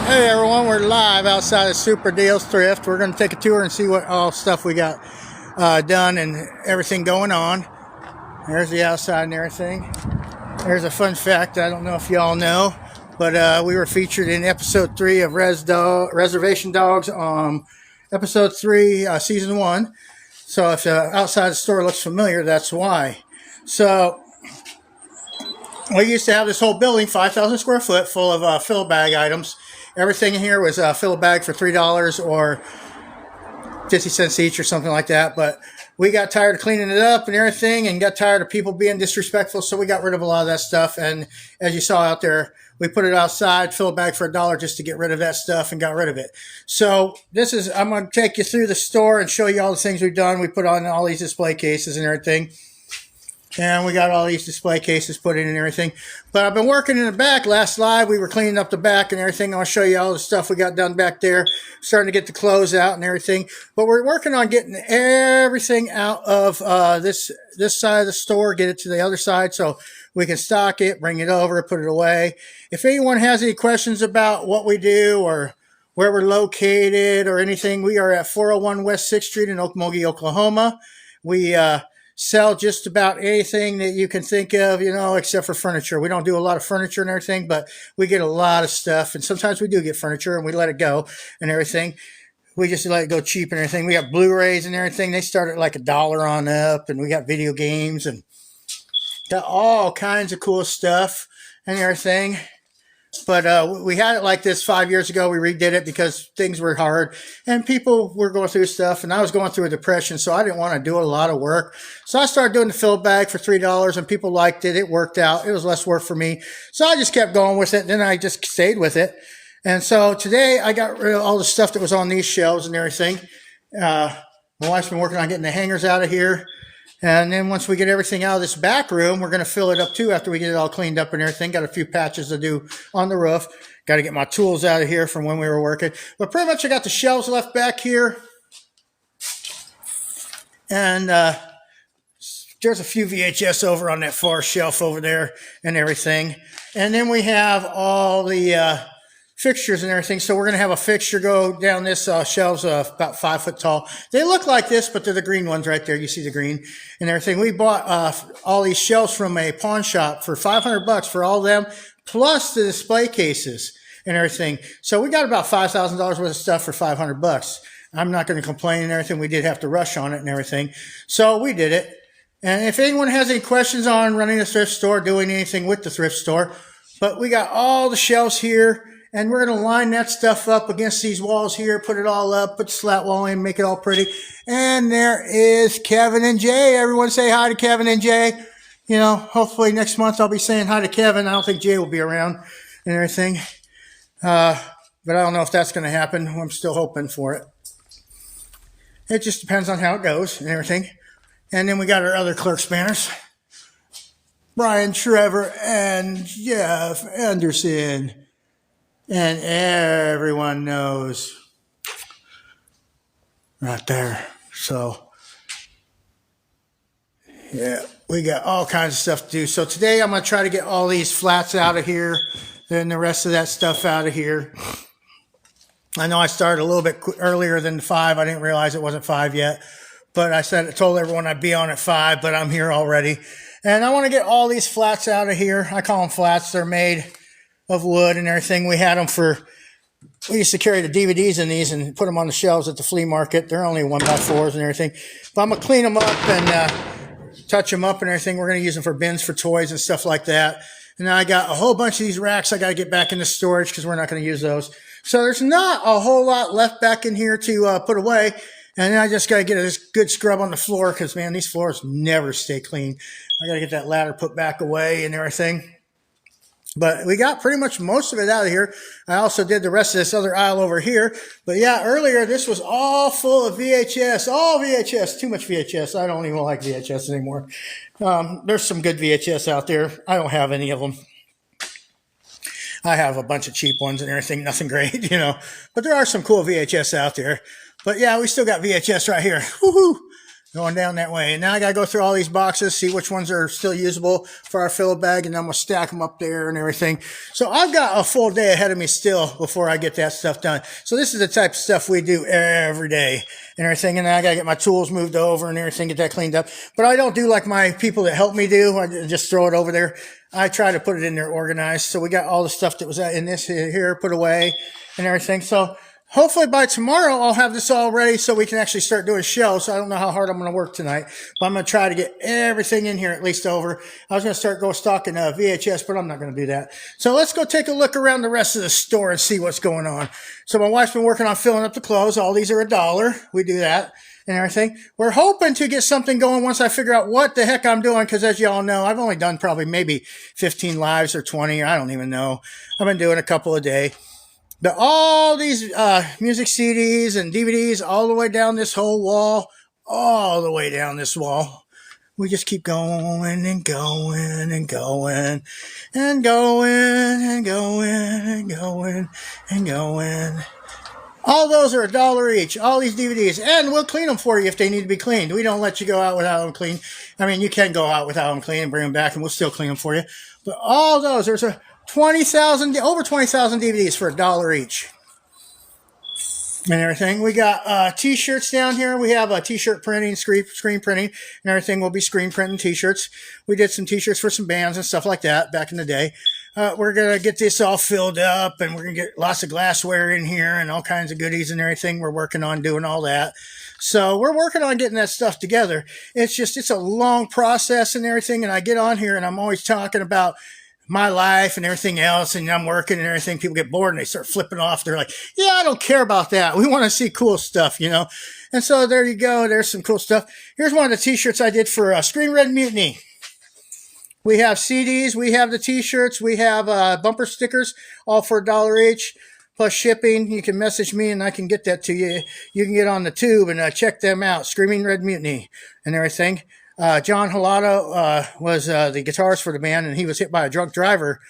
Hey everyone, we're live outside of Super Deals Thrift. We're going to take a tour and see what all stuff we got done and everything going on. There's the outside and everything. There's a fun fact, I don't know if y'all know, but we were featured in episode 3 of Reservation Dogs on episode 3, season 1. So if the outside the store looks familiar, that's why. So we used to have this whole building, 5,000 square foot, full of fill bag items. Everything in here was fill a bag for $3 or 50 cents each or something like that. But we got tired of cleaning it up and everything and got tired of people being disrespectful. So we got rid of a lot of that stuff. And as you saw out there, we put it outside, fill a bag for $1 just to get rid of that stuff and got rid of it. So I'm going to take you through the store and show you all the things we've done. We put on all these display cases and everything. And we got all these display cases put in and everything. But I've been working in the back. Last live, we were cleaning up the back and everything. I'll show you all the stuff we got done back there. Starting to get the clothes out and everything. But we're working on getting everything out of this side of the store, get it to the other side so we can stock it, bring it over, put it away. If anyone has any questions about what we do or where we're located or anything, we are at 401 West 6th Street in Okmulgee, Oklahoma. We sell just about anything that you can think of, except for furniture. We don't do a lot of furniture and everything, but we get a lot of stuff. And sometimes we do get furniture and we let it go and everything. We just let it go cheap and everything. We got Blu-rays and everything. They start at like $1 on up, and we got video games and got all kinds of cool stuff and everything. But we had it like this 5 years ago. We redid it because things were hard and people were going through stuff, and I was going through a depression, so I didn't want to do a lot of work. So I started doing the fill bag for $3 and people liked it. It worked out. It was less work for me. So I just kept going with it. Then I just stayed with it. And so today I got rid of all the stuff that was on these shelves and everything. My wife's been working on getting the hangers out of here. And then once we get everything out of this back room, we're going to fill it up too after we get it all cleaned up and everything. Got a few patches to do on the roof. Got to get my tools out of here from when we were working. But pretty much I got the shelves left back here. And there's a few VHS over on that far shelf over there and everything. And then we have all the fixtures and everything. So we're going to have a fixture go down this shelves about 5 foot tall. They look like this, but they're the green ones right there. You see the green and everything. We bought all these shelves from a pawn shop for $500 for all of them, plus the display cases and everything. So we got about $5,000 worth of stuff for $500. I'm not going to complain and everything. We did have to rush on it and everything. So we did it. And if anyone has any questions on running a thrift store, doing anything with the thrift store, but we got all the shelves here. And we're going to line that stuff up against these walls here, put it all up, put the slat wall in, make it all pretty. And there is Kevin and Jay. Everyone say hi to Kevin and Jay. Hopefully next month I'll be saying hi to Kevin. I don't think Jay will be around and everything. But I don't know if that's going to happen. I'm still hoping for it. It just depends on how it goes and everything. And then we got our other clerk banners. Brian, Trevor, and Jeff Anderson. And everyone knows right there. So, yeah, we got all kinds of stuff to do. So today I'm going to try to get all these flats out of here, then the rest of that stuff out of here. I know I started a little bit earlier than 5. I didn't realize it wasn't 5 yet. But I told everyone I'd be on at 5, but I'm here already. And I want to get all these flats out of here. I call them flats. They're made of wood and everything. We had them we used to carry the DVDs in these and put them on the shelves at the flea market. They're only 1x4s and everything. But I'm going to clean them up and touch them up and everything. We're going to use them for bins for toys and stuff like that. And I got a whole bunch of these racks I got to get back into storage because we're not going to use those. So there's not a whole lot left back in here to put away. And then I just got to get a good scrub on the floor because, man, these floors never stay clean. I got to get that ladder put back away and everything. But we got pretty much most of it out of here. I also did the rest of this other aisle over here. But yeah, earlier this was all full of VHS. All VHS. Too much VHS. I don't even like VHS anymore. There's some good VHS out there. I don't have any of them. I have a bunch of cheap ones and everything. Nothing great, But there are some cool VHS out there. But yeah, we still got VHS right here. Woohoo! going down that way. And now I got to go through all these boxes, see which ones are still usable for our fill bag, and then we'll stack them up there and everything. So I've got a full day ahead of me still before I get that stuff done. So this is the type of stuff we do every day and everything. And then I got to get my tools moved over and everything, get that cleaned up. But I don't do like my people that help me do. I just throw it over there. I try to put it in there organized. So we got all the stuff that was in this here put away and everything. So hopefully by tomorrow, I'll have this all ready so we can actually start doing shows. So I don't know how hard I'm going to work tonight, but I'm going to try to get everything in here at least over. I was going to start stocking VHS, but I'm not going to do that. So let's go take a look around the rest of the store and see what's going on. So my wife's been working on filling up the clothes. All these are $1. We do that and everything. We're hoping to get something going once I figure out what the heck I'm doing, because as you all know, I've only done probably maybe 15 lives or 20, or I don't even know. I've been doing a couple a day. But all these music CDs and DVDs all the way down this whole wall, all the way down this wall. We just keep going and going and going and going and going and going and going. All those are $1 each, all these DVDs. And we'll clean them for you if they need to be cleaned. We don't let you go out without them clean. I mean, you can go out without them clean and bring them back, and we'll still clean them for you. But all those, there's over 20,000 DVDs for $1 each. And everything. We got t-shirts down here. We have a t-shirt printing, screen printing, and everything will be screen printing t-shirts. We did some t-shirts for some bands and stuff like that back in the day. We're going to get this all filled up, and we're going to get lots of glassware in here and all kinds of goodies and everything. We're working on doing all that. So we're working on getting that stuff together. It's a long process and everything. And I get on here and I'm always talking about my life and everything else, and I'm working and everything. People get bored and they start flipping off. They're like, yeah, I don't care about that. We want to see cool stuff, you know? And so there you go. There's some cool stuff. Here's one of the t-shirts I did for Screen Red Mutiny. We have CDs. We have the t-shirts. We have bumper stickers, all for $1 each, plus shipping. You can message me and I can get that to you. You can get on the tube and check them out. Screaming Red Mutiny and everything. John Halato was the guitarist for the band, and he was hit by a drunk driver,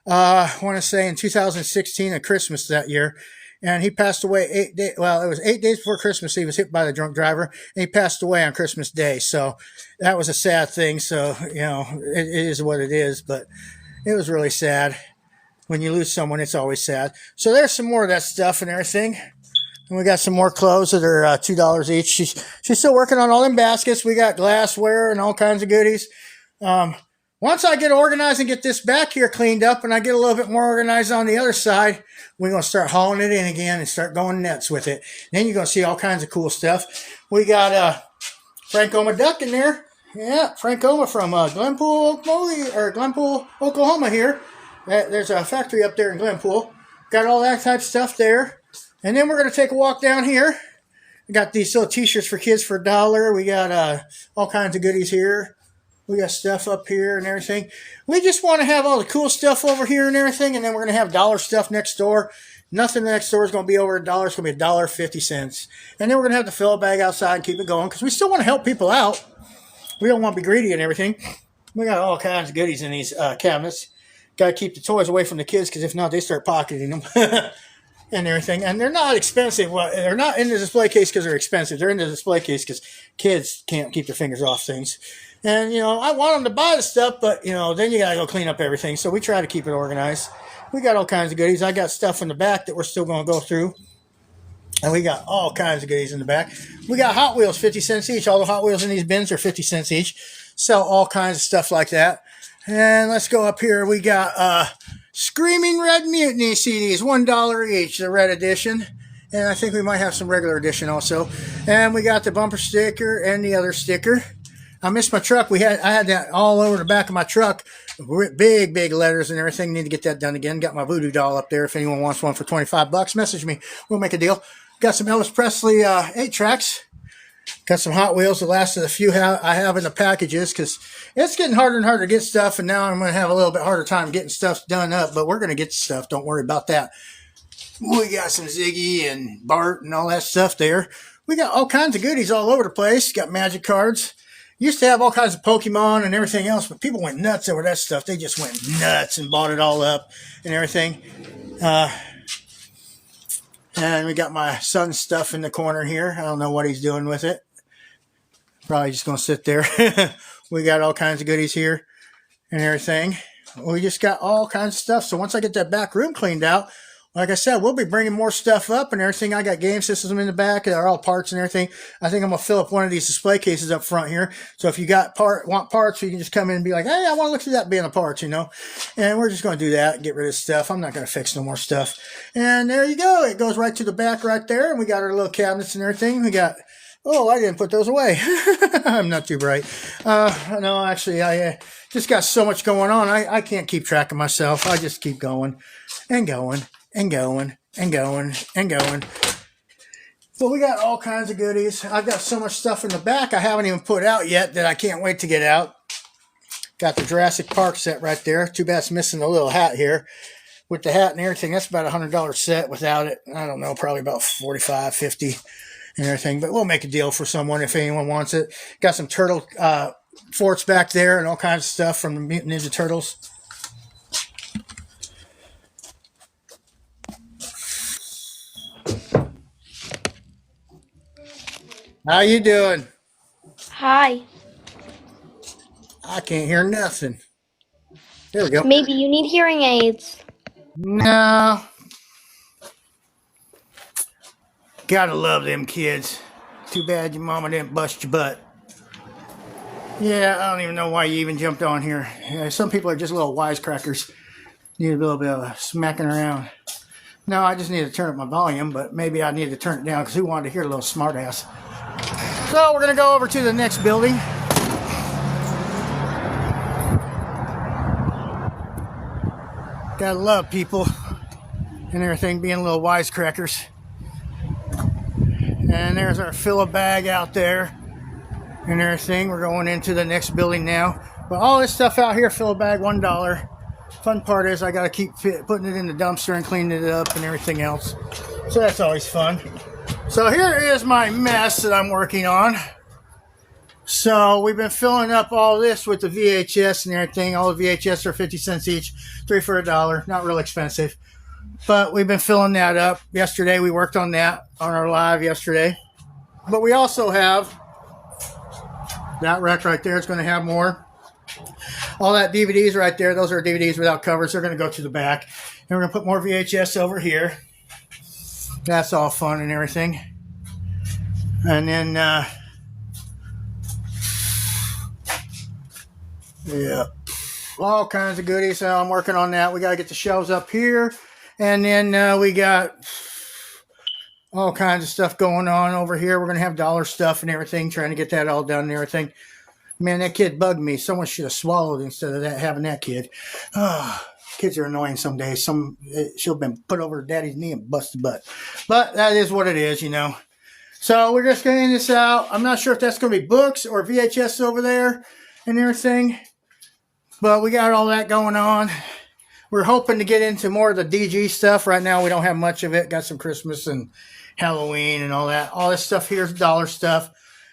I want to say in 2016 at Christmas that year. And he passed away 8 days. Well, it was 8 days before Christmas. He was hit by the drunk driver, and he passed away on Christmas Day. So that was a sad thing. So, you know, it is what it is, but it was really sad. When you lose someone, it's always sad. So there's some more of that stuff and everything. And we got some more clothes that are $2 each. She's still working on all them baskets. We got glassware and all kinds of goodies. Once I get organized and get this back here cleaned up and I get a little bit more organized on the other side, we're going to start hauling it in again and start going nuts with it. Then you're going to see all kinds of cool stuff. We got Frank Oma Duck in there. Yeah, Frank Oma from Glenpool, Oklahoma here. There's a factory up there in Glenpool. Got all that type of stuff there. And then we're going to take a walk down here. We got these little t-shirts for kids for $1. We got all kinds of goodies here. We got stuff up here and everything. We just want to have all the cool stuff over here and everything. And then we're going to have dollar stuff next door. Nothing next door is going to be over $1. It's going to be $1.50. And then we're going to have the fill bag outside and keep it going, because we still want to help people out. We don't want to be greedy and everything. We got all kinds of goodies in these cabinets. Got to keep the toys away from the kids, because if not, they start pocketing them. And everything. And they're not expensive. Well, they're not in the display case because they're expensive. They're in the display case because kids can't keep their fingers off things. And, you know, I want them to buy the stuff, but, you know, then you got to go clean up everything. So we try to keep it organized. We got all kinds of goodies. I got stuff in the back that we're still going to go through. And we got all kinds of goodies in the back. We got Hot Wheels, 50 cents each. All the Hot Wheels in these bins are 50 cents each. Sell all kinds of stuff like that. And let's go up here. We got Screaming Red Mutiny CDs, $1 each, the red edition. And I think we might have some regular edition also. And we got the bumper sticker and the other sticker. I missed my truck. I had that all over the back of my truck. Big, big letters and everything. Need to get that done again. Got my voodoo doll up there. If anyone wants one for $25, message me. We'll make a deal. Got some Elvis Presley 8-tracks. Got some Hot Wheels, the last of the few I have in the packages, because it's getting harder and harder to get stuff, and now I'm going to have a little bit harder time getting stuff done up, but we're going to get stuff. Don't worry about that. We got some Ziggy and Bart and all that stuff there. We got all kinds of goodies all over the place. Got magic cards. Used to have all kinds of Pokemon and everything else, but people went nuts over that stuff. They just went nuts and bought it all up and everything. And we got my son's stuff in the corner here. I don't know what he's doing with it. Probably just going to sit there. We got all kinds of goodies here and everything. We just got all kinds of stuff. So once I get that back room cleaned out, like I said, we'll be bringing more stuff up and everything. I got game systems in the back. They're all parts and everything. I think I'm going to fill up one of these display cases up front here. So if you want parts, you can just come in and be like, hey, I want to look through that bin of parts, And we're just going to do that and get rid of stuff. I'm not going to fix no more stuff. And there you go. It goes right to the back right there. And we got our little cabinets and everything. We got... Oh, I didn't put those away. I'm not too bright. No, actually, I just got so much going on. I can't keep track of myself. I just keep going and going and going and going and going. So we got all kinds of goodies. I've got so much stuff in the back I haven't even put out yet that I can't wait to get out. Got the Jurassic Park set right there. Too bad it's missing the little hat here. With the hat and everything, that's about $100 set. Without it, I don't know, probably about $45, $50. And everything, but we'll make a deal for someone if anyone wants it. Got some turtle forts back there and all kinds of stuff from the Mutant Ninja Turtles. How you doing? Hi. I can't hear nothing. There we go. Maybe you need hearing aids. No. Gotta love them kids. Too bad your mama didn't bust your butt. Yeah, I don't even know why you even jumped on here. Yeah, some people are just little wisecrackers. Need a little bit of smacking around. No, I just need to turn up my volume, but maybe I need to turn it down because who wanted to hear a little smartass? So we're going to go over to the next building. Gotta love people and everything being little wisecrackers. And there's our fill-a bag out there and everything. We're going into the next building now. But all this stuff out here, fill a bag, $1. Fun part is I got to keep putting it in the dumpster and cleaning it up and everything else. So that's always fun. So here is my mess that I'm working on. So we've been filling up all this with the VHS and everything. All the VHS are 50 cents each, 3 for $1. Not real expensive. But we've been filling that up. Yesterday we worked on that on our live yesterday. But we also have that rack right there. It's going to have more. All that DVDs right there, those are DVDs without covers. They're going to go to the back. And we're going to put more VHS over here. That's all fun and everything. And then, yeah, all kinds of goodies. So I'm working on that. We got to get the shelves up here. And then we got all kinds of stuff going on over here. We're going to have dollar stuff and everything, trying to get that all done and everything. Man, that kid bugged me. Someone should have swallowed instead of that having that kid. Oh, kids are annoying some days. She'll have been put over her daddy's knee and busted butt. But that is what it is, So we're just getting this out. I'm not sure if that's going to be books or VHS over there and everything. But we got all that going on. We're hoping to get into more of the DG stuff. Right now we don't have much of it. Got some Christmas and Halloween and all that. All this stuff here is dollar stuff.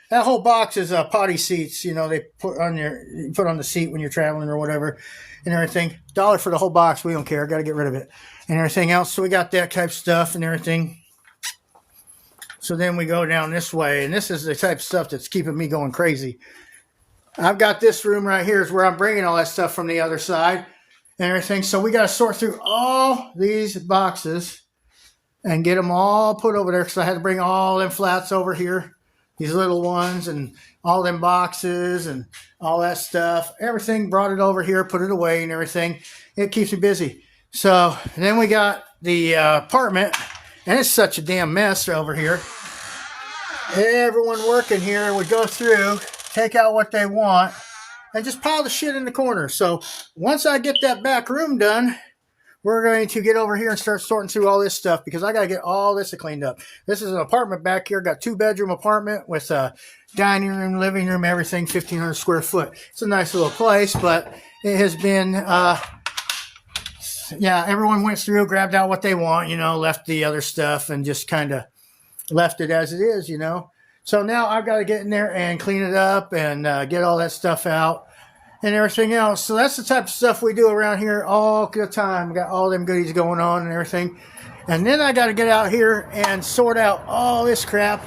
That whole box is potty seats, they put on the seat when you're traveling or whatever and everything. $1 for the whole box. We don't care. Got to get rid of it and everything else. So we got that type of stuff and everything. So then we go down this way, and this is the type of stuff that's keeping me going crazy. I've got this room right here is where I'm bringing all that stuff from the other side and everything. So we got to sort through all these boxes and get them all put over there because I had to bring all them flats over here. These little ones and all them boxes and all that stuff. Everything, brought it over here, put it away and everything. It keeps me busy. So then we got the apartment, and it's such a damn mess over here. Everyone working here would go through, take out what they want, and just pile the shit in the corner. So once I get that back room done, we're going to get over here and start sorting through all this stuff because I got to get all this cleaned up. This is an apartment back here. Got 2-bedroom apartment with a dining room, living room, everything, 1,500 square foot. It's a nice little place, but it has been, everyone went through, grabbed out what they want, left the other stuff and just kind of left it as it is, So now I've got to get in there and clean it up and get all that stuff out. And everything else. So that's the type of stuff we do around here all the time. We got all them goodies going on and everything. And then I got to get out here and sort out all this crap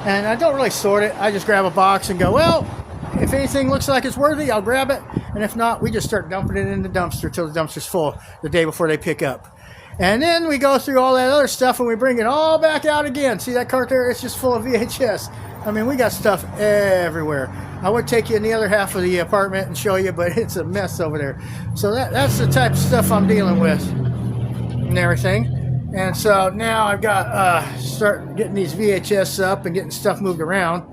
And I don't really sort it. I just grab a box and go, well, if anything looks like it's worthy, I'll grab it. And if not, we just start dumping it in the dumpster till the dumpster's full the day before they pick up. And then we go through all that other stuff and we bring it all back out again. See that cart there? It's just full of VHS. I mean, we got stuff everywhere. I would take you in the other half of the apartment and show you, but it's a mess over there. So that's the type of stuff I'm dealing with and everything. And so now I've got start getting these VHS up and getting stuff moved around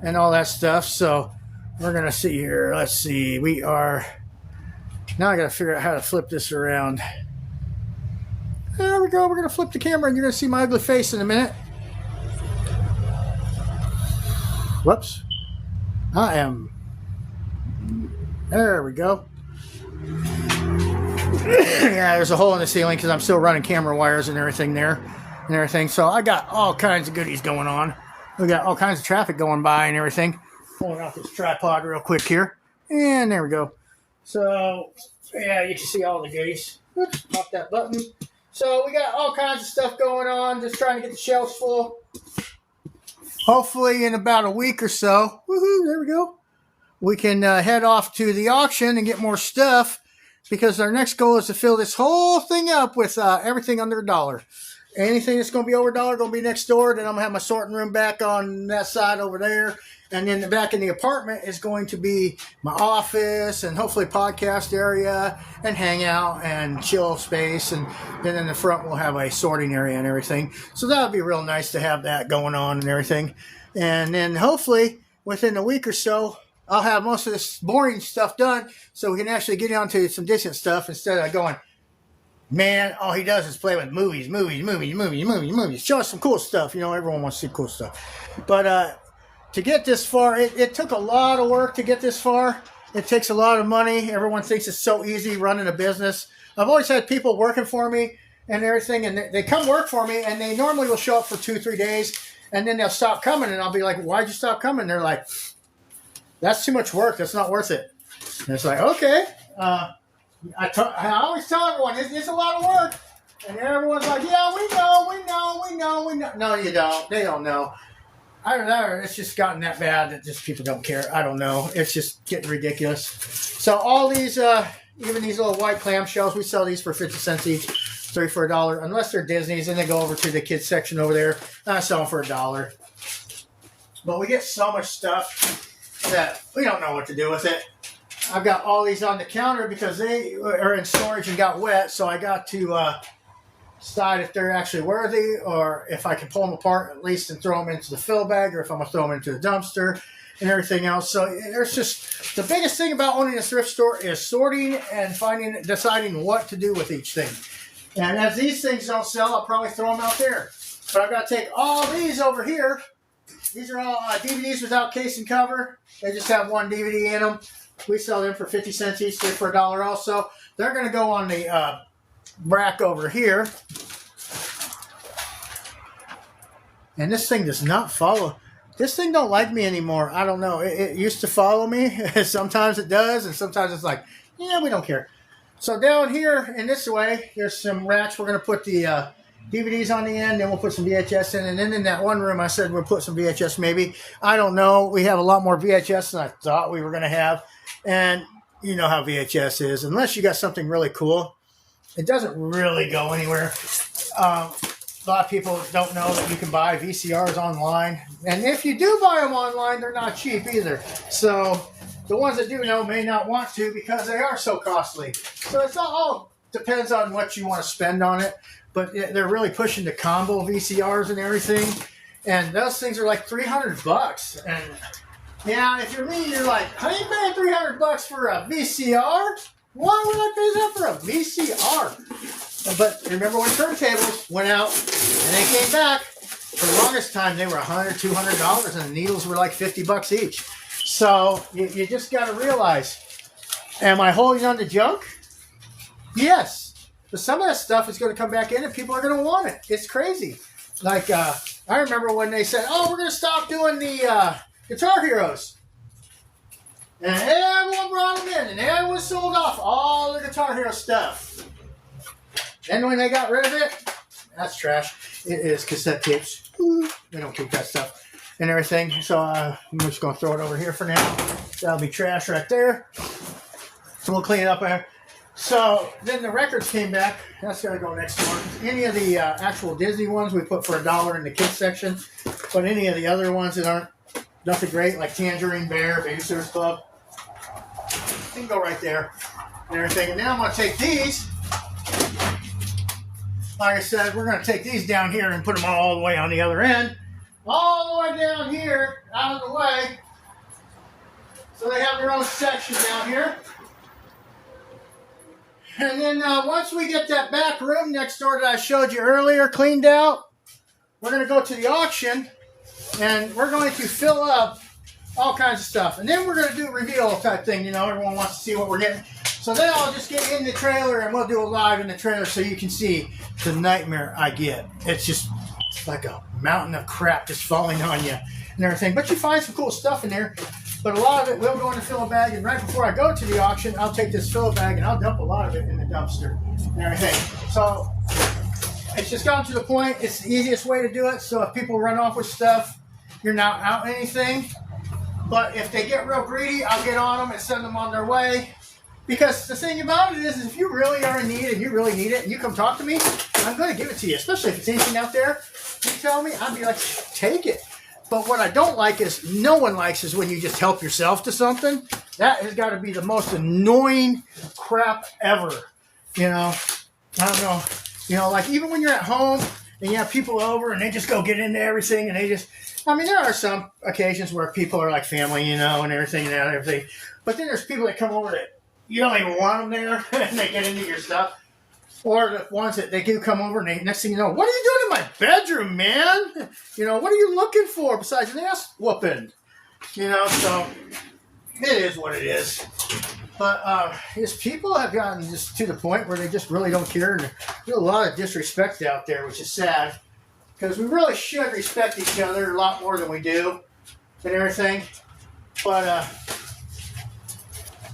and all that stuff. So we're gonna see here. Let's see. We are now. I gotta figure out how to flip this around. There we go. We're gonna flip the camera, and you're gonna see my ugly face in a minute. Whoops. I am. There we go. Yeah, there's a hole in the ceiling because I'm still running camera wires and everything there and everything. So I got all kinds of goodies going on. We got all kinds of traffic going by and everything. Pulling off this tripod real quick here. And there we go. So, yeah, you can see all the goodies. Oops, pop that button. So we got all kinds of stuff going on. Just trying to get the shelves full. Hopefully in about a week or so. Woohoo, there we go. We can head off to the auction and get more stuff. Because our next goal is to fill this whole thing up with everything under $1. Anything that's going to be over $1 going to be next door. Then I'm going to have my sorting room back on that side over there. And then the back in the apartment is going to be my office and hopefully podcast area and hangout and chill space. And then in the front we'll have a sorting area and everything. So that would be real nice to have that going on and everything. And then hopefully within a week or so, I'll have most of this boring stuff done so we can actually get on to some decent stuff instead of going, man, all he does is play with movies. Show us some cool stuff. You know, everyone wants to see cool stuff. But to get this far, it took a lot of work to get this far. It takes a lot of money. Everyone thinks it's so easy running a business. I've always had people working for me and everything, and they come work for me, and they normally will show up for 2-3 days, and then they'll stop coming, and I'll be like, why'd you stop coming? They're like, that's too much work. That's not worth it. And it's like, okay. I always tell everyone, it's a lot of work. And everyone's like, yeah, we know. No, you don't. They don't know. I don't know. It's just gotten that bad that just people don't care. I don't know. It's just getting ridiculous. So all these, even these little white clamshells, we sell these for 50 cents each, 3 for $1. Unless they're Disney's, and they go over to the kids section over there. I sell them for $1. But we get so much stuff that we don't know what to do with it. I've got all these on the counter because they are in storage and got wet, so I got to decide if they're actually worthy or if I can pull them apart at least and throw them into the fill bag or if I'm going to throw them into the dumpster and everything else. So there's just the biggest thing about owning a thrift store is sorting and deciding what to do with each thing. And as these things don't sell, I'll probably throw them out there. But I've got to take all these over here. These are all DVDs without case and cover. They just have one DVD in them. We sell them for 50 cents each, 3 for $1 also. They're going to go on the rack over here. And this thing does not follow. This thing don't like me anymore. I don't know. It used to follow me. Sometimes it does, and sometimes it's like, yeah, we don't care. So down here in this way, there's some racks. We're going to put the DVDs on the end, then we'll put some VHS in. And then in that one room, I said we'll put some VHS maybe. I don't know. We have a lot more VHS than I thought we were going to have. And you know how VHS is. Unless you got something really cool, it doesn't really go anywhere. A lot of people don't know that you can buy VCRs online. And if you do buy them online, they're not cheap either. So the ones that do know may not want to because they are so costly. So it's all depends on what you want to spend on it. But they're really pushing the combo VCRs and everything. And those things are like $300. And yeah, if you're me, you're like, how you paying $300 for a VCR? Why would I pay that for a VCR? But remember when turntables went out and they came back, for the longest time they were $100, $200, and the needles were like $50 each. So you just got to realize, am I holding on to junk? Yes. But some of that stuff is going to come back in and people are going to want it. It's crazy. Like, I remember when they said, oh, we're going to stop doing the Guitar Heroes. And everyone brought them in and everyone sold off all the Guitar Hero stuff. Then when they got rid of it, that's trash. It is cassette tapes. We don't keep that stuff. and everything. So I'm just going to throw it over here for now. That'll be trash right there. So we'll clean it up there. So then the records came back. That's got to go next door. Any of the actual Disney ones we put for $1 in the kids section. But any of the other ones that aren't nothing great, like Tangerine Bear, Babysitter's Club, they can go right there and everything. And now I'm going to take these. Like I said, we're going to take these down here and put them all the way on the other end. All the way down here, out of the way. So they have their own section down here. And then once we get that back room next door that I showed you earlier cleaned out, we're going to go to the auction and we're going to fill up all kinds of stuff. And then we're going to do a reveal type thing. You know, everyone wants to see what we're getting. So then I'll just get in the trailer and we'll do a live in the trailer so you can see the nightmare I get. It's just like a mountain of crap just falling on you and everything. But you find some cool stuff in there. But a lot of it will go in the fill bag, and right before I go to the auction, I'll take this fill bag and I'll dump a lot of it in the dumpster and everything. So it's just gotten to the point, it's the easiest way to do it. So if people run off with stuff, you're not out anything. But if they get real greedy, I'll get on them and send them on their way. Because the thing about it is if you really are in need and you really need it and you come talk to me, I'm going to give it to you. Especially if it's anything out there, you tell me, I'd be like, take it. But what I don't like is, no one likes is when you just help yourself to something. That has got to be the most annoying crap ever. You know, I don't know. You know, like even when you're at home and you have people over and they just go get into everything and they just, I mean, there are some occasions where people are like family, you know, and everything and everything. But then there's people that come over that you don't even want them there and they get into your stuff. Or the ones that they do come over and they, next thing you know, what are you doing in my bedroom, man? You know, what are you looking for besides an ass whooping? You know, so it is what it is. But his people have gotten just to the point where they just really don't care. And there's a lot of disrespect out there, which is sad. Because we really should respect each other a lot more than we do and everything. But a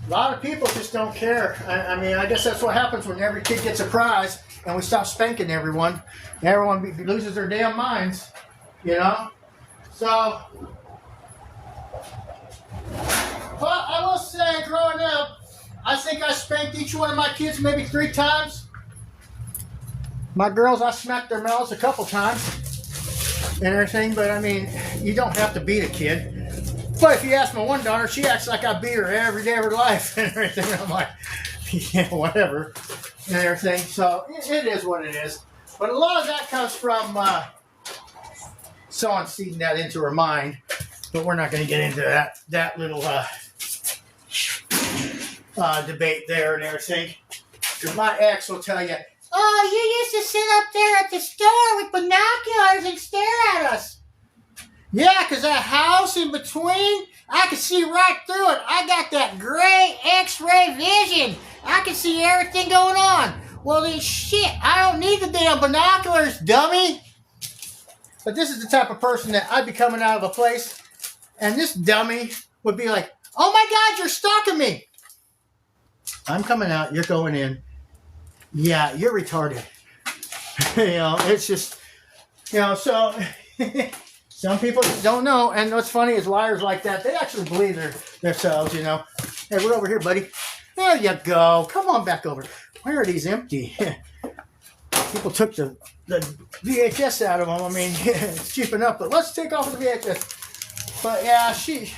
lot of people just don't care. I mean, I guess that's what happens when every kid gets a prize and we stop spanking everyone. And everyone loses their damn minds, you know? So, but I will say, growing up, I think I spanked each one of my kids maybe 3 times. My girls, I smacked their mouths a couple times and everything. But, I mean, you don't have to beat a kid. But if you ask my one daughter, she acts like I beat her every day of her life and everything. I'm like, yeah, whatever, and everything. So it is what it is. But a lot of that comes from someone feeding that into her mind. But we're not going to get into that little debate there and everything. Because my ex will tell you, oh, you used to sit up there at the store with binoculars and stare at us. Yeah, because that house in between, I can see right through it. I got that great X-ray vision. I can see everything going on. Well, then shit, I don't need the damn binoculars, dummy. But this is the type of person that I'd be coming out of a place, and this dummy would be like, oh my God, you're stalking me. I'm coming out, you're going in. Yeah, you're retarded. You know, it's just, you know, so... Some people don't know, and what's funny is liars like that, they actually believe themselves, you know. Hey, we're over here, buddy. There you go. Come on back over. Why are these empty? People took the VHS out of them. I mean, it's cheap enough, but let's take off the VHS. But yeah, she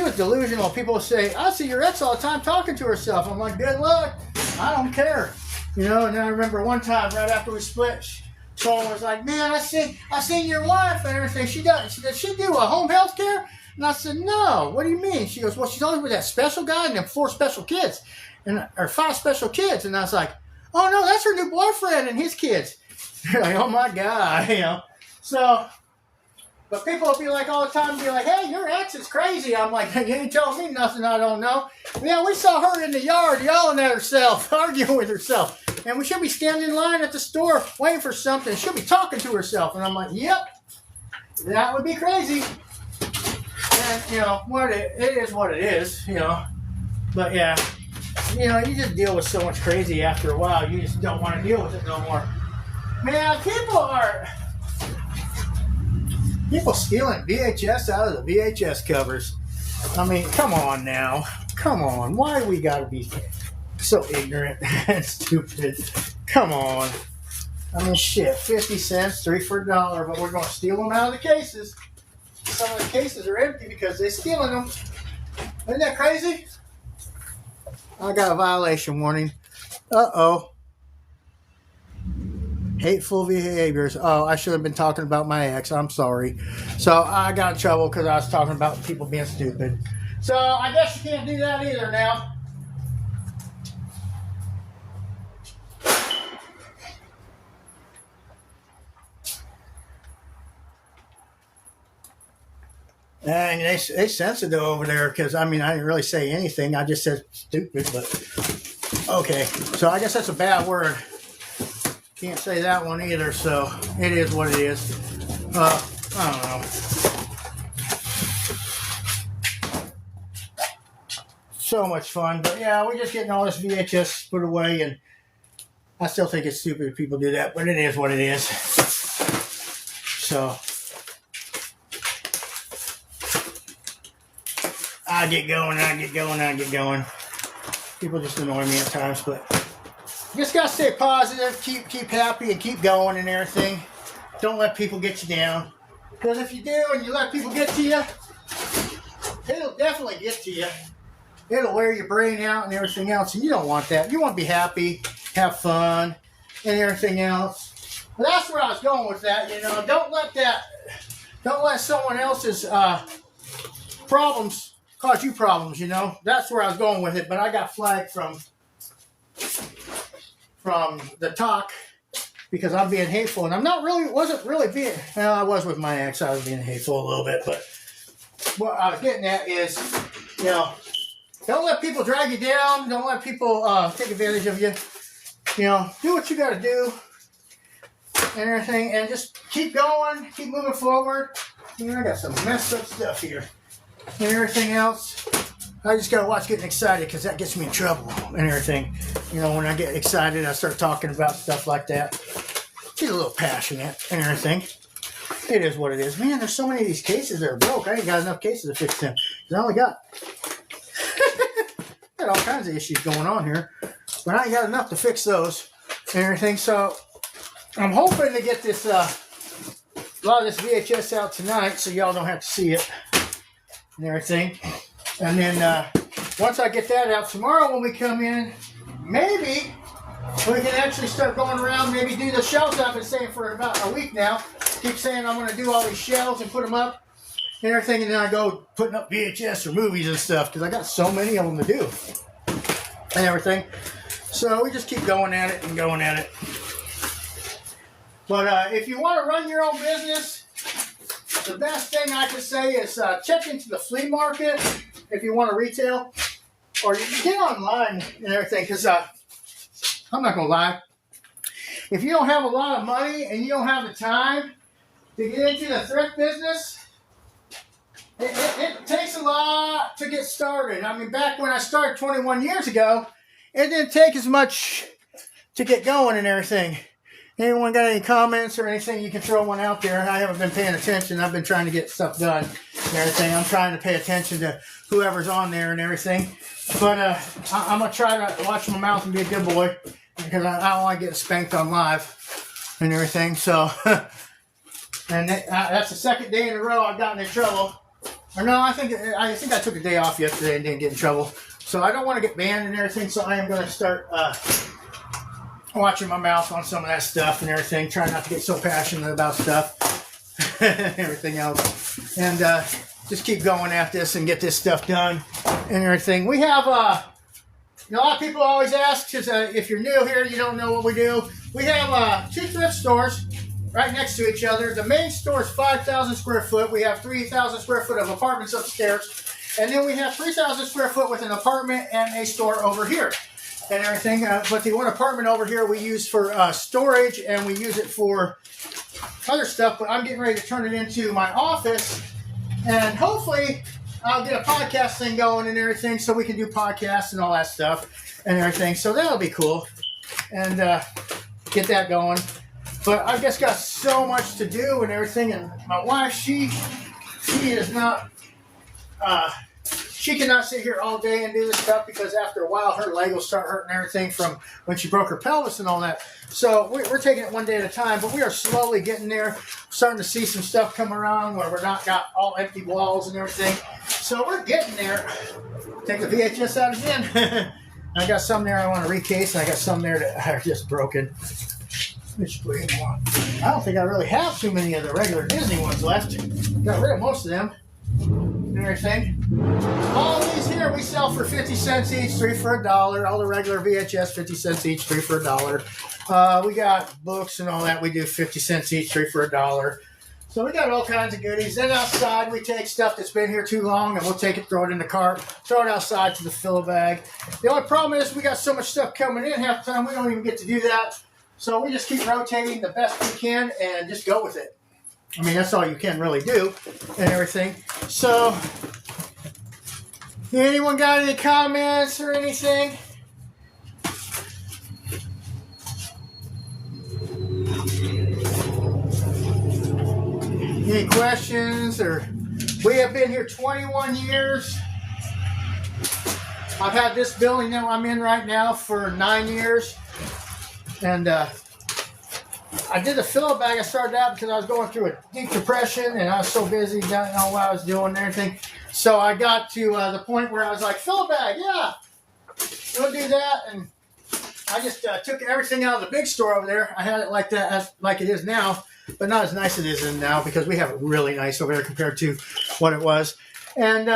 was delusional. People say, I see your ex all the time talking to herself. I'm like, good luck. I don't care. You know, and then I remember one time right after we split, someone was like, man, I seen your wife and everything. Does she do a home health care? And I said, no. What do you mean? She goes, well, she's always with that special guy and them 4 special kids, or 5 special kids. And I was like, oh no, that's her new boyfriend and his kids. They're like, oh my God, you know. So, but people will be like all the time, be like, hey, your ex is crazy. I'm like, you ain't telling me nothing I don't know. Yeah, we saw her in the yard yelling at herself, arguing with herself. And we should be standing in line at the store waiting for something. She'll be talking to herself. And I'm like, yep, that would be crazy. And, you know, it is what it is, you know. But, yeah, you know, you just deal with so much crazy after a while. You just don't want to deal with it no more. Man, people People stealing VHS out of the VHS covers. I mean, come on now. Come on. Why do we gotta be so ignorant and stupid? Come on. I mean, shit. 50 cents, 3 for $1, but we're gonna steal them out of the cases. Some of the cases are empty because they're stealing them. Isn't that crazy? I got a violation warning. Uh-oh. Hateful behaviors. Oh, I should have been talking about my ex. I'm sorry. So I got in trouble because I was talking about people being stupid. So I guess you can't do that either now. And they censored it over there because, I mean, I didn't really say anything. I just said stupid, but okay. So I guess that's a bad word. Can't say that one either, so it is what it is. I don't know. So much fun, but yeah, we're just getting all this VHS put away, and I still think it's stupid if people do that, but it is what it is. So I get going. People just annoy me at times, but just gotta stay positive, keep happy, and keep going and everything. Don't let people get you down, because if you do and you let people get to you, it'll definitely get to you. It'll wear your brain out and everything else, and you don't want that. You want to be happy, have fun, and everything else. But that's where I was going with that. Don't let someone else's problems cause you problems. That's where I was going with it. But I got flagged from the talk because I'm being hateful, and wasn't really being. Well, I was with my ex. I was being hateful a little bit, but what I was getting at is, don't let people drag you down. Don't let people take advantage of you. Do what you got to do and everything, and just keep going, keep moving forward. I got some messed up stuff here and everything else. I just got to watch getting excited because that gets me in trouble and everything. When I get excited, I start talking about stuff like that. Get a little passionate and everything. It is what it is. Man, there's so many of these cases that are broke. I ain't got enough cases to fix them. I only got all kinds of issues going on here, but I ain't got enough to fix those and everything. So I'm hoping to get this a lot of this VHS out tonight, so y'all don't have to see it and everything. And then once I get that out tomorrow, when we come in, maybe we can actually start going around. Maybe do the shelves I've been saying for about a week now. Keep saying I'm going to do all these shelves and put them up and everything, and then I go putting up VHS or movies and stuff because I got so many of them to do and everything. So we just keep going at it and going at it. But if you want to run your own business, the best thing I can say is check into the flea market if you want to retail, or you can get online and everything. Because I'm not gonna lie, if you don't have a lot of money and you don't have the time to get into the thrift business, it takes a lot to get started. I mean, back when I started 21 years ago, it didn't take as much to get going and everything. Anyone got any comments or anything, you can throw one out there. I haven't been paying attention. I've been trying to get stuff done and everything. I'm trying to pay attention to whoever's on there and everything. But I'm going to try to watch my mouth and be a good boy because I don't want to get spanked on live and everything. So, and that's the second day in a row I've gotten in trouble. Or no, I think I took a day off yesterday and didn't get in trouble. So I don't want to get banned and everything. So I am going to start watching my mouth on some of that stuff and everything. Trying not to get so passionate about stuff and everything else. And just keep going at this and get this stuff done and everything. We have a lot of people always ask, because if you're new here, you don't know what we do. We have 2 thrift stores right next to each other. The main store is 5,000 square foot. We have 3,000 square foot of apartments upstairs. And then we have 3,000 square foot with an apartment and a store over here and everything. But the one apartment over here we use for storage, and we use it for other stuff. But I'm getting ready to turn it into my office. And hopefully I'll get a podcast thing going and everything, so we can do podcasts and all that stuff and everything. So that'll be cool. And get that going. But I just got so much to do and everything. And my wife, she is not, she cannot sit here all day and do this stuff because after a while her leg will start hurting and everything from when she broke her pelvis and all that. So we're taking it one day at a time, but we are slowly getting there, starting to see some stuff come around where we're not got all empty walls and everything. So we're getting there. Take the VHS out again. I got some there I want to recase, and I got some there that are just broken. I don't think I really have too many of the regular Disney ones left. Got rid of most of them and everything. All of these here we sell for 50 cents each, 3 for $1. All the regular VHS, 50 cents each, 3 for $1. We got books and all that. We do 50 cents each, 3 for $1. So we got all kinds of goodies. Then outside, we take stuff that's been here too long, and we'll take it, throw it in the cart, throw it outside to the fill bag. The only problem is we got so much stuff coming in half the time, we don't even get to do that. So we just keep rotating the best we can and just go with it. I mean, that's all you can really do and everything. So, anyone got any comments or anything? Any questions? Or we have been here 21 years. I've had this building that I'm in right now for 9 years. And I did the fill bag. I started out because I was going through a deep depression and I was so busy, didn't know what I was doing and everything. So I got to the point where I was like, fill bag, yeah, we'll do that. And I just took everything out of the big store over there. I had it like that, like it is now, but not as nice as it is now because we have it really nice over there compared to what it was. And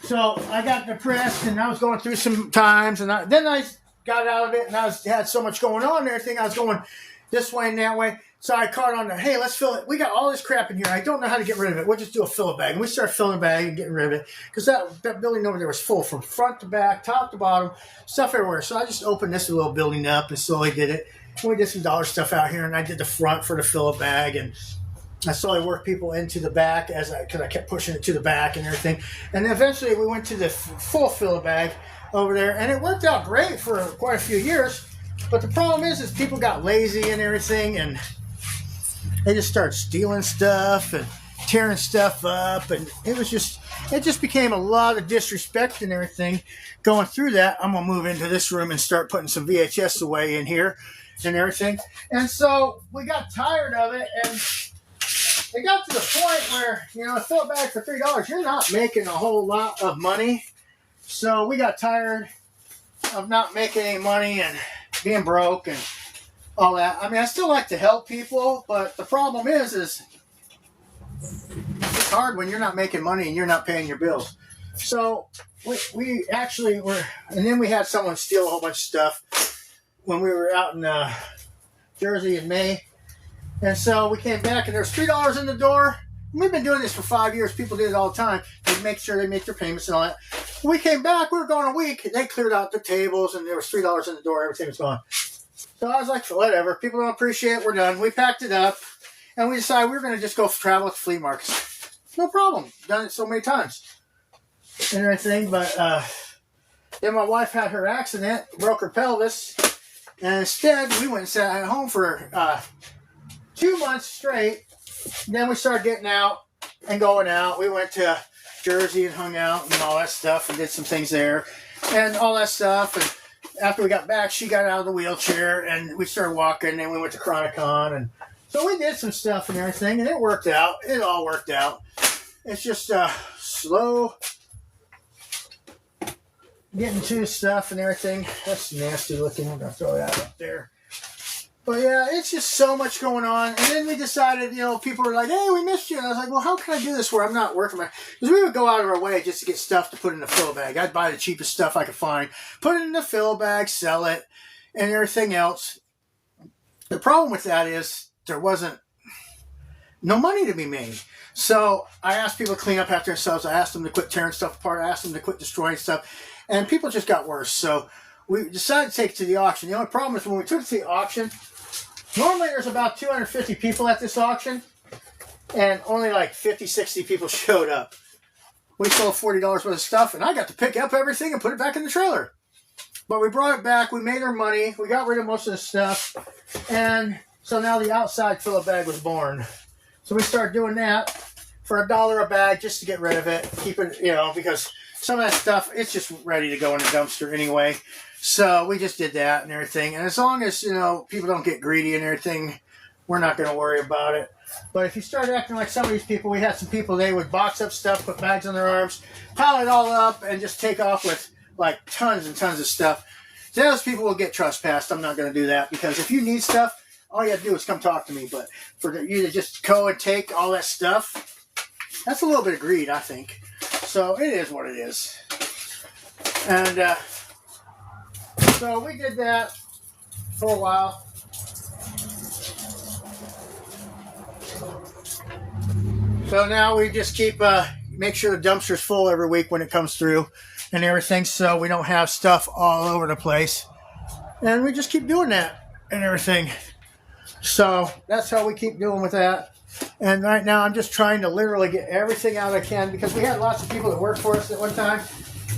so I got depressed and I was going through some times, and then I got out of it, and had so much going on and everything. I was going this way and that way. So I caught on to, hey, let's fill it. We got all this crap in here. I don't know how to get rid of it. We'll just do a fill bag. And we started filling the bag and getting rid of it because that building over there was full from front to back, top to bottom, stuff everywhere. So I just opened this little building up and slowly did it. And we did some dollar stuff out here, and I did the front for the fill bag, and I slowly worked people into the back because I kept pushing it to the back and everything. And then eventually we went to the full fill bag over there, and it worked out great for quite a few years. But the problem is people got lazy and everything, and they just started stealing stuff and tearing stuff up, and it just became a lot of disrespect and everything. Going through that, I'm gonna move into this room and start putting some VHS away in here and everything. And so we got tired of it, and it got to the point where, a fill bag for $3, you're not making a whole lot of money. So we got tired of not making any money and being broke and all that. I mean, I still like to help people, but the problem is it's hard when you're not making money and you're not paying your bills. So we actually were, and then we had someone steal a whole bunch of stuff when we were out in Jersey in May. And so we came back, and there was $3 in the door. We've been doing this for 5 years. People do it all the time. They make sure they make their payments and all that. When we came back, we were gone a week. They cleared out the tables, and there was $3 in the door. Everything was gone. So I was like, whatever. People don't appreciate it. We're done. We packed it up, and we decided we were going to just go travel at the flea markets. No problem. Done it so many times and everything. But then my wife had her accident, broke her pelvis, and instead we went and sat at home for 2 months straight. Then we started getting out and going out. We went to Jersey and hung out and all that stuff and did some things there and all that stuff. And after we got back, she got out of the wheelchair and we started walking, and we went to Chronicon. And so we did some stuff and everything, and it worked out. It all worked out. It's just slow getting to stuff and everything. That's nasty looking. I'm going to throw that up there. But yeah, it's just so much going on. And then we decided, people were like, hey, we missed you. And I was like, well, how can I do this where I'm not working? Because we would go out of our way just to get stuff to put in the fill bag. I'd buy the cheapest stuff I could find, put it in the fill bag, sell it, and everything else. The problem with that is there wasn't no money to be made. So I asked people to clean up after themselves. I asked them to quit tearing stuff apart. I asked them to quit destroying stuff. And people just got worse. So we decided to take it to the auction. The only problem is when we took it to the auction, normally there's about 250 people at this auction, and only like 50, 60 people showed up. We sold $40 worth of stuff, and I got to pick up everything and put it back in the trailer. But we brought it back. We made our money. We got rid of most of the stuff. And So now the outside fill a bag was born. So we started doing that for $1 a bag just to get rid of it. Keep it, because some of that stuff, it's just ready to go in the dumpster anyway. So we just did that and everything. And as long as, people don't get greedy and everything, we're not going to worry about it. But if you start acting like some of these people, we had some people, they would box up stuff, put bags on their arms, pile it all up, and just take off with like tons and tons of stuff. Those people will get trespassed. I'm not going to do that, because if you need stuff, all you have to do is come talk to me. But for you to just go and take all that stuff, that's a little bit of greed, I think. So it is what it is. And so we did that for a while. So now we just keep, make sure the dumpster's full every week when it comes through and everything, so we don't have stuff all over the place. And we just keep doing that and everything. So that's how we keep doing with that. And right now I'm just trying to literally get everything out I can, because we had lots of people that worked for us at one time.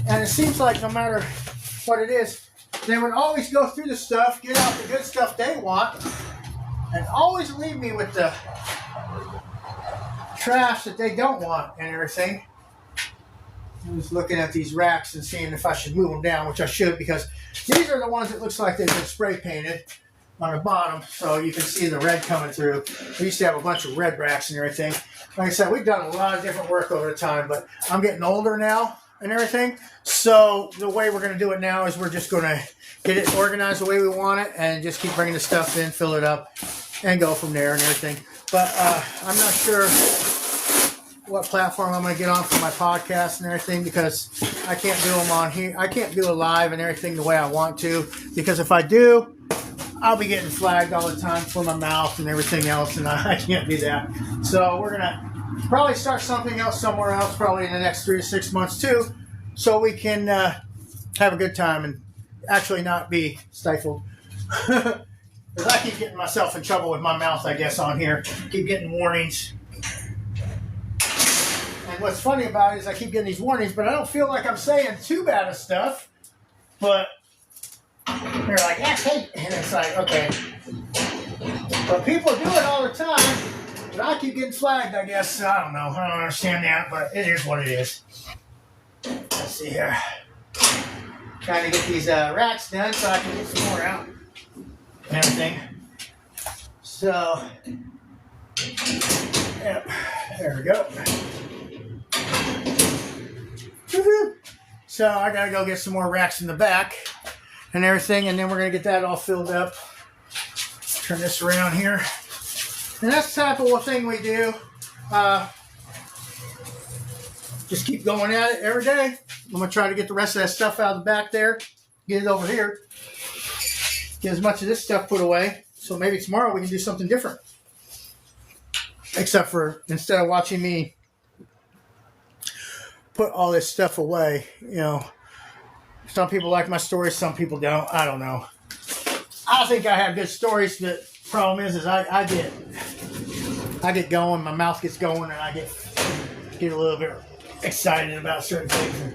And it seems like no matter what it is, they would always go through the stuff, get out the good stuff they want, and always leave me with the trash that they don't want and everything. I was looking at these racks and seeing if I should move them down, which I should, because these are the ones that looks like they've been spray painted on the bottom, so you can see the red coming through. We used to have a bunch of red racks and everything. Like I said, we've done a lot of different work over the time, but I'm getting older now and everything, so the way we're going to do it now is we're just going to get it organized the way we want it and just keep bringing the stuff in, fill it up, and go from there and everything. But I'm not sure what platform I'm going to get on for my podcast and everything, because I can't do them on here. I can't do a live and everything the way I want to, because if I do, I'll be getting flagged all the time for my mouth and everything else, and I can't do that. So we're going to probably start something else somewhere else, probably in the next 3 to 6 months too, so we can have a good time and actually not be stifled. Because I keep getting myself in trouble with my mouth, I guess, on here. Keep getting warnings. And what's funny about it is I keep getting these warnings, but I don't feel like I'm saying too bad of stuff. But they're like, yes, hey. And it's like, okay. But people do it all the time. But I keep getting flagged, I guess. I don't know. I don't understand that, but it is what it is. Let's see here. Trying to get these racks done so I can get some more out and everything. So, yep, there we go. Woo-hoo. So I gotta go get some more racks in the back and everything, and then we're gonna get that all filled up. Turn this around here. And that's the type of thing we do. Just keep going at it every day. I'm gonna try to get the rest of that stuff out of the back there, get it over here. Get as much of this stuff put away, so maybe tomorrow we can do something different. Except for, instead of watching me put all this stuff away, some people like my stories, some people don't. I don't know. I think I have good stories. The problem is I get going, my mouth gets going, and I get a little bit excited about certain things. And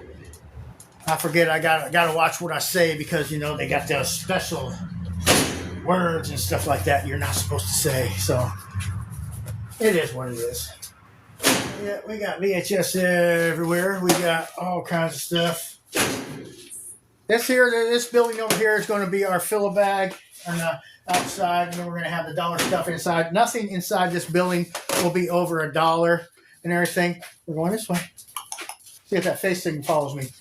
I forget I gotta watch what I say, because they got those special words and stuff like that you're not supposed to say. So it is what it is. Yeah, we got VHS everywhere. We got all kinds of stuff. This building over here is going to be our fill-a-bag on the outside, and then we're going to have the dollar stuff inside. Nothing inside this building will be over $1 and everything. We're going this way. See if that face thing follows me.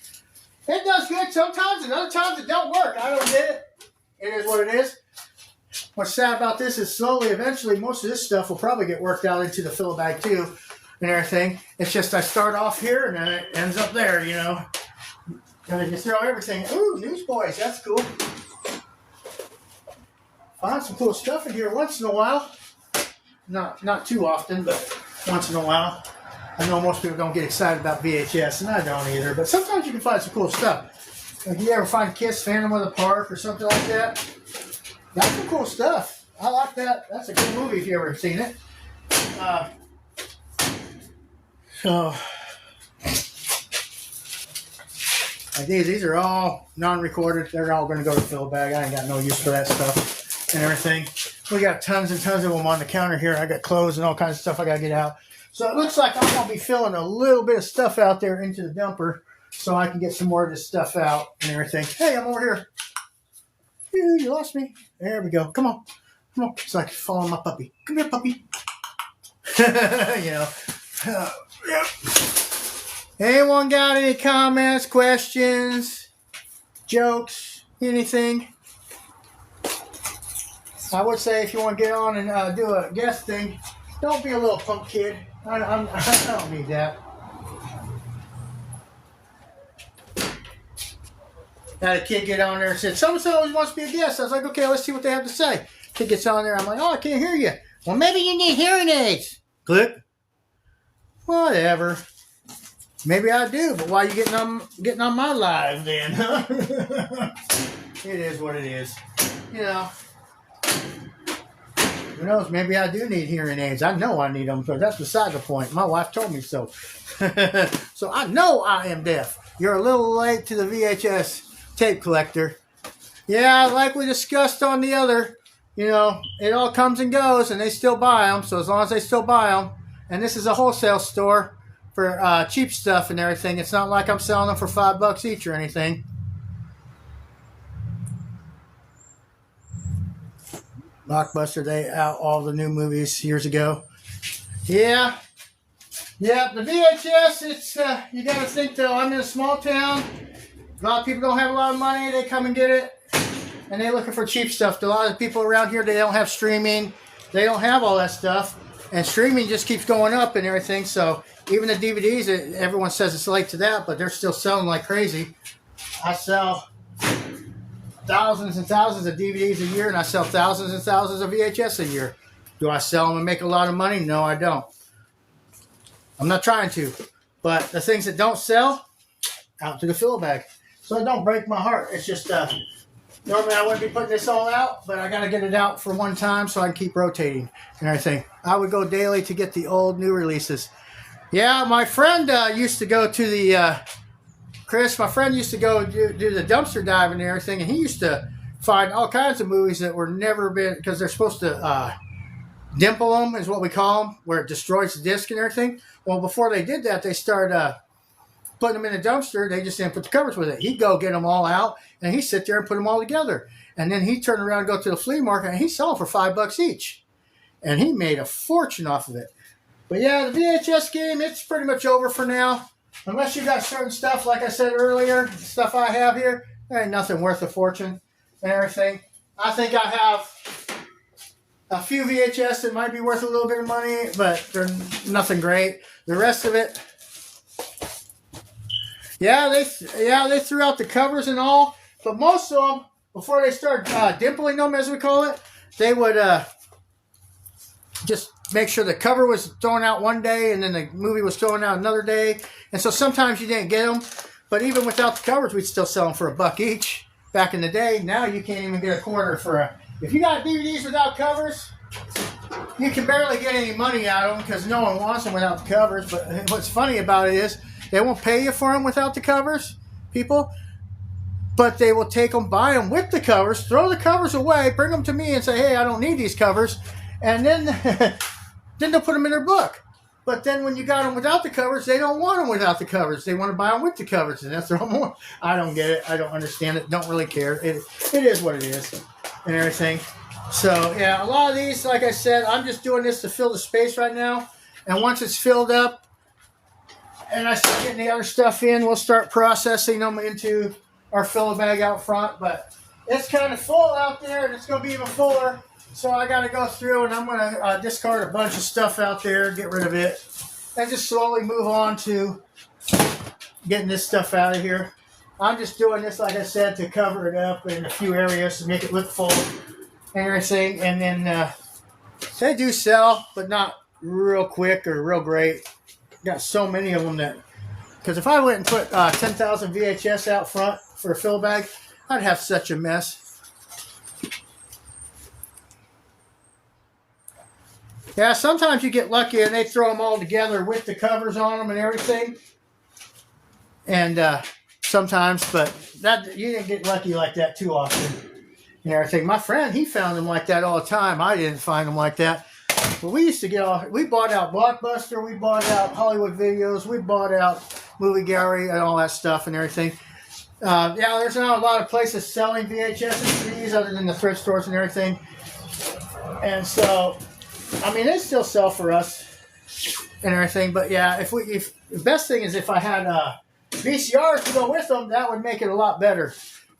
It does good sometimes, and other times it don't work. I don't get it. It is what it is. What's sad about this is slowly, eventually, most of this stuff will probably get worked out into the fill-a-bag too and everything. It's just I start off here and then it ends up there, And then you throw everything. Ooh, Newsboys, that's cool. Find some cool stuff in here once in a while. Not too often, but once in a while. I know most people don't get excited about VHS, and I don't either, but sometimes you can find some cool stuff. Like, you ever find Kiss Phantom of the Park or something like that? That's some cool stuff. I like that. That's a good movie if you ever seen it. So, like these are all non-recorded. They're all going to go to fill bag. I ain't got no use for that stuff and everything. We got tons and tons of them on the counter here. I got clothes and all kinds of stuff I got to get out. So it looks like I'm going to be filling a little bit of stuff out there into the dumper so I can get some more of this stuff out and everything. Hey, I'm over here. You lost me. There we go. Come on. Come on. It's like following my puppy. Come here, puppy. You know. Yep. Anyone got any comments, questions, jokes, anything? I would say if you want to get on and do a guest thing, don't be a little punk kid. I don't need that. Had a kid get on there and said, so-and-so always wants to be a guest. I was like, okay, let's see what they have to say. Kid gets on there. I'm like, oh, I can't hear you. Well, maybe you need hearing aids. Click. Whatever. Maybe I do, but why are you getting on my live then? It is what it is. You know. Who knows? Maybe I do need hearing aids. I know I need them, but that's beside the point. My wife told me so. So I know I am deaf. You're a little late to the VHS tape collector. Yeah, like we discussed on the other, you know, it all comes and goes, and they still buy them. So as long as they still buy them, and this is a wholesale store for cheap stuff and everything. It's not like I'm selling them for $5 each or anything. Blockbuster, they out all the new movies years ago. Yeah. Yeah, the VHS, it's, you got to think though, I'm in a small town. A lot of people don't have a lot of money. They come and get it. And they're looking for cheap stuff. A lot of people around here, they don't have streaming. They don't have all that stuff. And streaming just keeps going up and everything. So even the DVDs, everyone says it's late to that, but they're still selling like crazy. I sell thousands and thousands of DVDs a year, and I sell thousands and thousands of VHS a year. Do I sell them and make a lot of money? No, I don't. I'm not trying to. But the things that don't sell, out to the fill bag. So it don't break my heart. It's just, normally I wouldn't be putting this all out, but I got to get it out for one time so I can keep rotating and everything. I would go daily to get the old new releases. Yeah, my friend used to go to the... Chris, my friend used to go do the dumpster diving and everything, and he used to find all kinds of movies that were never been, because they're supposed to dimple them, is what we call them, where it destroys the disc and everything. Well, before they did that, they started putting them in a dumpster. They just didn't put the covers with it. He'd go get them all out, and he'd sit there and put them all together. And then he'd turn around and go to the flea market, and he'd sell them for $5 each. And he made a fortune off of it. But yeah, the VHS game, it's pretty much over for now. Unless you got certain stuff, like I said earlier, the stuff I have here, there ain't nothing worth a fortune and everything. I think I have a few VHS that might be worth a little bit of money, but they're nothing great. The rest of it, yeah, they threw out the covers and all, but most of them, before they started dimpling them, as we call it, they would just make sure the cover was thrown out one day and then the movie was thrown out another day. And so sometimes you didn't get them. But even without the covers, we'd still sell them for $1 each back in the day. Now you can't even get a quarter for a... If you got DVDs without covers, you can barely get any money out of them because no one wants them without the covers. But what's funny about it is they won't pay you for them without the covers, people. But they will take them, buy them with the covers, throw the covers away, bring them to me and say, hey, I don't need these covers. And then they'll put them in their book. But then when you got them without the covers, they don't want them without the covers. They want to buy them with the covers. And that's their own. I don't get it. I don't understand it. Don't really care. It is what it is and everything. So, yeah, a lot of these, like I said, I'm just doing this to fill the space right now. And once it's filled up and I start getting the other stuff in, we'll start processing them into our filler bag out front. But it's kind of full out there, and it's going to be even fuller. So I got to go through, and I'm going to discard a bunch of stuff out there, get rid of it, and just slowly move on to getting this stuff out of here. I'm just doing this, like I said, to cover it up in a few areas to make it look full and everything. And then they do sell, but not real quick or real great. Got so many of them that, because if I went and put 10,000 VHS out front for a fill bag, I'd have such a mess. Yeah, sometimes you get lucky and they throw them all together with the covers on them and everything. And sometimes, but that you didn't get lucky like that too often. and everything. My friend, he found them like that all the time. I didn't find them like that. But we used to we bought out Blockbuster, we bought out Hollywood Videos, we bought out Movie Gallery and all that stuff and everything. Yeah, there's not a lot of places selling VHS and CDs other than the thrift stores and everything. And so, I mean, they still sell for us and everything. But yeah, if the best thing is if I had VCRs to go with them, that would make it a lot better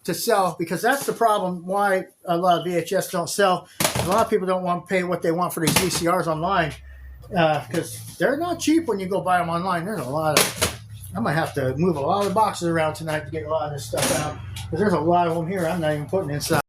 to sell, because that's the problem why a lot of VHS don't sell. A lot of people don't want to pay what they want for these VCRs online, because they're not cheap when you go buy them online. There's a lot of, I might have to move a lot of boxes around tonight to get a lot of this stuff out, because there's a lot of them here I'm not even putting inside.